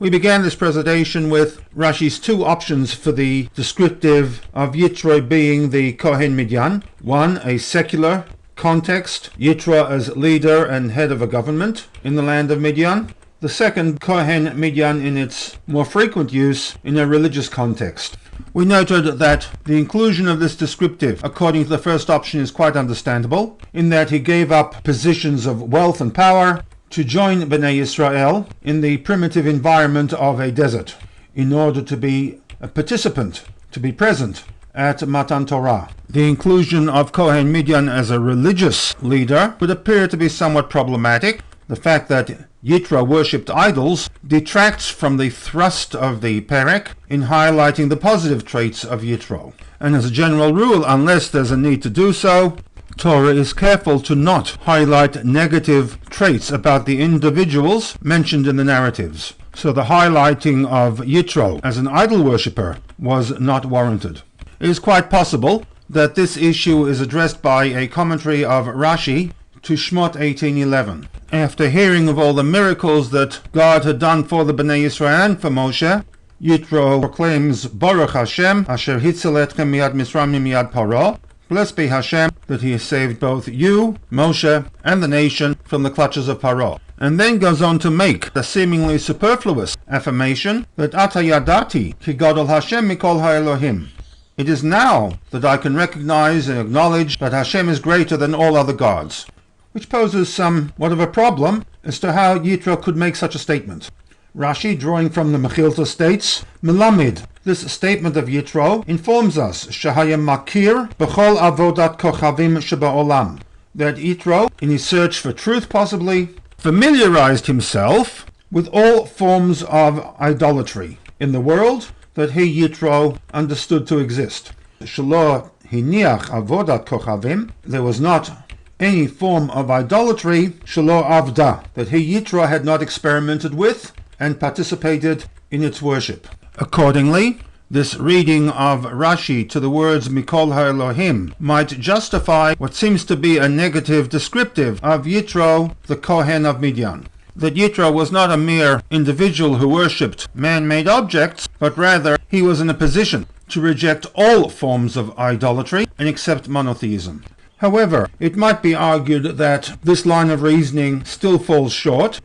We began this presentation with Rashi's two options for the descriptive of Yitro being the Kohen Midyan. One, a secular context, Yitro as leader and head of a government in the land of Midyan. The second, Kohen Midyan in its more frequent use in a religious context. We noted that the inclusion of this descriptive, according to the first option, is quite understandable, in that he gave up positions of wealth and power to join Bnei Israel in the primitive environment of a desert, in order to be a participant, to be present at Matan Torah. The inclusion of Kohen Midyan as a religious leader would appear to be somewhat problematic. The fact that Yitro worshipped idols detracts from the thrust of the Perek in highlighting the positive traits of Yitro. And as a general rule, unless there's a need to do so, Torah is careful to not highlight negative traits about the individuals mentioned in the narratives. So the highlighting of Yitro as an idol worshipper was not warranted. It is quite possible that this issue is addressed by a commentary of Rashi to Shmot 18:11. After hearing of all the miracles that God had done for the Bnei Israel and for Moshe, Yitro proclaims, Baruch Hashem, asher hitzal etchem miyad Mitzrayim miyad Paro. Blessed be Hashem that he has saved both you, Moshe, and the nation from the clutches of Paro. And then goes on to make the seemingly superfluous affirmation that Ata yadati ki gadol Hashem mikol ha'elohim. It is now that I can recognize and acknowledge that Hashem is greater than all other gods, which poses somewhat of a problem as to how Yitro could make such a statement. Rashi, drawing from the Mechilta, states, Melamid, this statement of Yitro informs us, Shahayim Makir, B'chol Avodat Kochavim Sheba'olam, that Yitro, in his search for truth possibly, familiarized himself with all forms of idolatry in the world that he, Yitro, understood to exist. Shelo hiniach avodat kochavim, there was not any form of idolatry, shelo avda, that he, Yitro, had not experimented with and participated in its worship. Accordingly, this reading of Rashi to the words Mikol HaElohim might justify what seems to be a negative descriptive of Yitro, the Kohen of Midyan. That Yitro was not a mere individual who worshipped man-made objects, but rather he was in a position to reject all forms of idolatry and accept monotheism. However, it might be argued that this line of reasoning still falls short,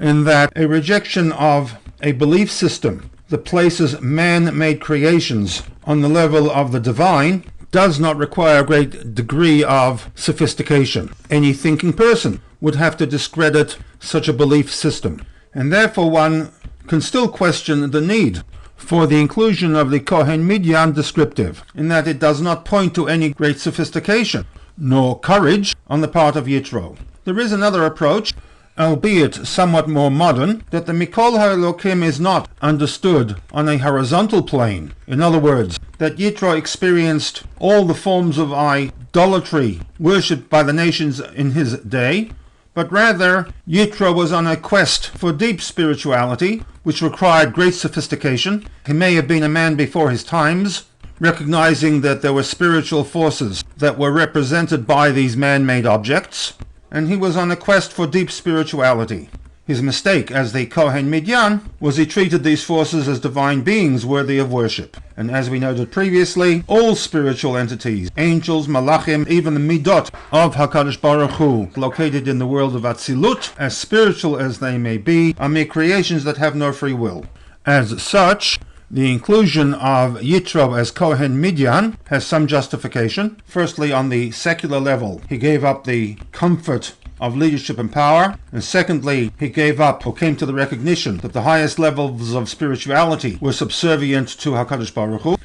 in that a rejection of a belief system that places man-made creations on the level of the divine does not require a great degree of sophistication. Any thinking person would have to discredit such a belief system, and therefore one can still question the need for the inclusion of the Kohen Midyan descriptive, in that it does not point to any great sophistication nor courage on the part of Yitro. There is another approach, albeit somewhat more modern, that the Mikol HaElokim is not understood on a horizontal plane. In other words, that Yitro experienced all the forms of idolatry worshipped by the nations in his day, but rather Yitro was on a quest for deep spirituality, which required great sophistication. He may have been a man before his times, recognizing that there were spiritual forces that were represented by these man-made objects, and he was on a quest for deep spirituality. His mistake as the Kohen Midyan was he treated these forces as divine beings worthy of worship. And as we noted previously, all spiritual entities, angels, malachim, even the midot of HaKadosh Baruch Hu, located in the world of Atzilut, as spiritual as they may be, are mere creations that have no free will. As such, the inclusion of Yitro as Kohen Midyan has some justification. Firstly, on the secular level, he gave up the comfort of leadership and power, and secondly, he gave up or came to the recognition that the highest levels of spirituality were subservient to HaKadosh Baruch Hu,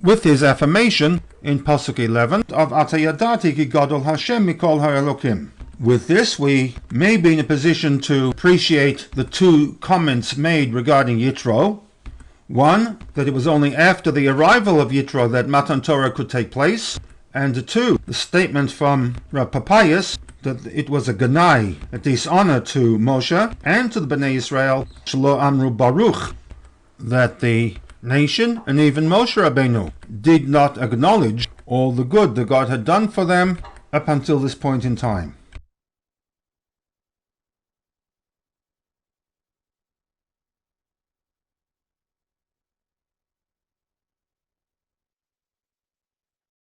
with his affirmation in Pasuk 11 of Ata yadati ki gadol Hashem mikol ha'elokim. With this, we may be in a position to appreciate the two comments made regarding Yitro. One, that it was only after the arrival of Yitro that Matan Torah could take place, and two, the statement from Rav Papayas that it was a ganai, a dishonor to Moshe and to the Bnei Israel, Shelo Amru Baruch, that the nation and even Moshe Rabbeinu did not acknowledge all the good that God had done for them up until this point in time.